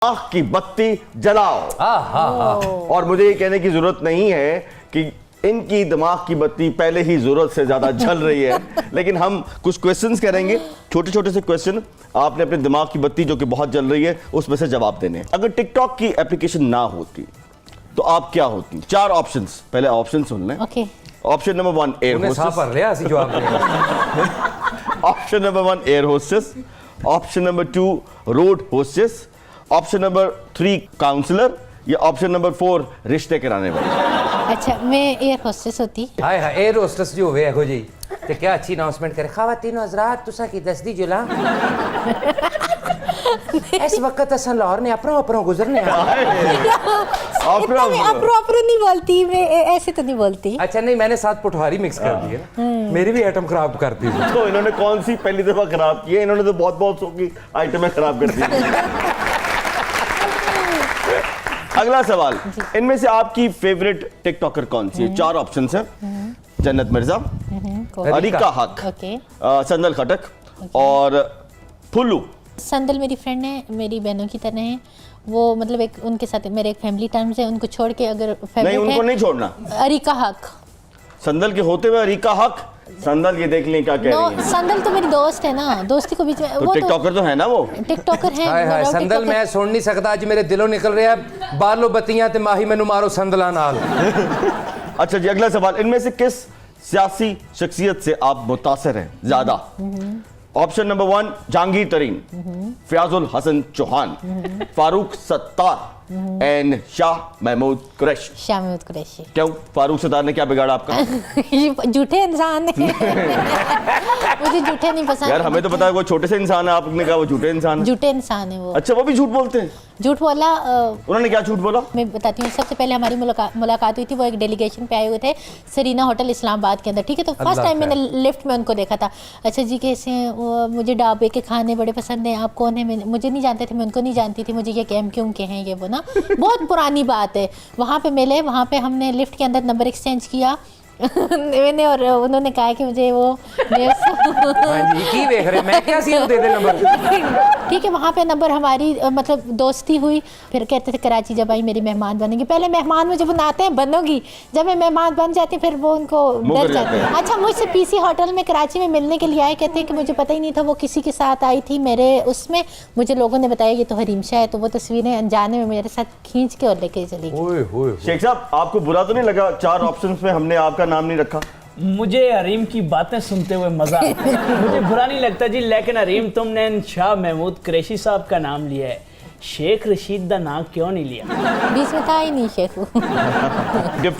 आँख की बत्ती जलाओ। और मुझे ये कहने की जरूरत नहीं है कि इनकी दिमाग की बत्ती पहले ही जरूरत से ज्यादा जल रही है, लेकिन हम कुछ क्वेश्चंस करेंगे, छोटे छोटे से क्वेश्चन। आपने अपने दिमाग की बत्ती जो कि बहुत जल रही है उसमें से जवाब देने। अगर टिकटॉक की एप्लीकेशन ना होती तो आप क्या होती? 4 ऑप्शंस, पहले ऑप्शन सुन लें। Okay. Option number 1 air hostess. Option number 1 air hostess, option number 2 road hostess, option number 3 counsellor, या ऑप्शन नंबर 4 रिश्ते कराने वाले। अच्छा, मैं एयर होस्टेस होती। हाय हाय, एयर होस्टेस जो होवे हो जी ते क्या अच्छी अनाउंसमेंट करे, खावातीन हजरात तुसा की दसदी जुला इस वक्त असन लाहौर ने अपरों गुजरने इतना मैं अपरो नहीं बोलती, मैं ऐसे तो नहीं बोलती। अच्छा नहीं, मैंने 7 पुठवारी मिक्स कर दी है ना, मेरी भी आइटम खराब कर दी। तो इन्होंने कौन सी पहली दफा खराब की है? इन्होंने तो बहुत बहुत सौ की आइटमें खराब कर दी। अगला सवाल, इनमें से आपकी फेवरेट टिकटॉकर कौन सी है? 4 ऑप्शन है। जन्नत मिर्जा, अरिका हक, संदल खटक और फुल्लू। संदल मेरी फ्रेंड है, मेरी बहनों की तरह है वो, मतलब एक उनके साथ मेरे एक फैमिली टर्म्स है, उनको छोड़ के अगर नहीं, उनको नहीं छोड़ना। अरिका हक, संदल के होते हुए अरिका हक। संदल ये देख लें क्या कह रही है। संदल तो मेरी दोस्त है ना, दोस्ती को बीच में तो टिकटॉकर तो है ना वो, टिकटॉकर है। हाय हाय, संदल मैं सुन नहीं सकता, आज मेरे दिलों निकल रहा है बालो बत्तियां ते माही मैनू मारो संदला नाल। अच्छा जी, अगला सवाल, इनमें से किस सियासी शख्सियत से आप मुतासिर हैं ज्यादा? ऑप्शन नंबर 1 जहांगीर तरीन, फयाजुल हसन चौहान, फारूक सत्तार एंड शाह महमूद कुरैशी। शाह महमूद कुरैशी। क्यों? फारूक सत्तार ने क्या बिगाड़ा आपका? झूठे इंसान है। मुझे झूठे नहीं पसंद यार हमें तो पता है वो छोटे से इंसान है, आपने कहा वो झूठे इंसान है। झूठे इंसान है वो। अच्छा, वो भी झूठ बोलते हैं? झूठ बोला। उन्होंने क्या झूठ बोला? मैं बताती हूँ। सबसे पहले हमारी मुलाकात हुई थी, वो एक डेलीगेशन पे आए हुए थे सरीना होटल इस्लामाबाद के अंदर, ठीक है। तो फर्स्ट टाइम मैंने लिफ्ट में उनको देखा था। अच्छा जी कैसे हैं? मुझे ढाबे के खाने बड़े पसंद हैं। आप कौन है? मुझे नहीं जानते थे, मैं उनको नहीं जानती थी। मुझे ये कैम क्यों के हैं ये वो ना, बहुत पुरानी बात है। वहाँ पे मिले, वहाँ पे हमने लिफ्ट के अंदर नंबर एक्सचेंज किया मैंने, और उन्होंने कहा कि मुझे वो की देख रहे मैं क्या सीन दे दे नंबर। ठीक है, वहाँ पे नंबर हमारी मतलब दोस्ती हुई। फिर कहते थे कराची जब आई मेरी मेहमान बनेगी। पहले मेहमान मुझे बनाते हैं बनोगी, जब मैं मेहमान बन जाती फिर वो उनको डर जाते हैं। अच्छा, मुझसे पीसी होटल में कराची में मिलने के लिए आए, कहते हैं कि मुझे पता ही नहीं था वो किसी के साथ आई थी मेरे उसमें। मुझे लोगों ने बताया ये तो हरीम शाह है, तो वो तस्वीरें अनजाने में मेरे साथ खींच के और लेके चली गई। शेख साहब, आपको बुरा तो नहीं लगा 4 ऑप्शंस में हमने आपका नाम नहीं रखा? मुझे हरीम की बातें सुनते हुए मजा मुझे बुरा नहीं लगता जी, लेकिन हरीम तुमने शाह महमूद कुरैशी साहब का नाम लिया है, शेख रशीद का नाम क्यों नहीं लिया? बीच में था ही नहीं शेख।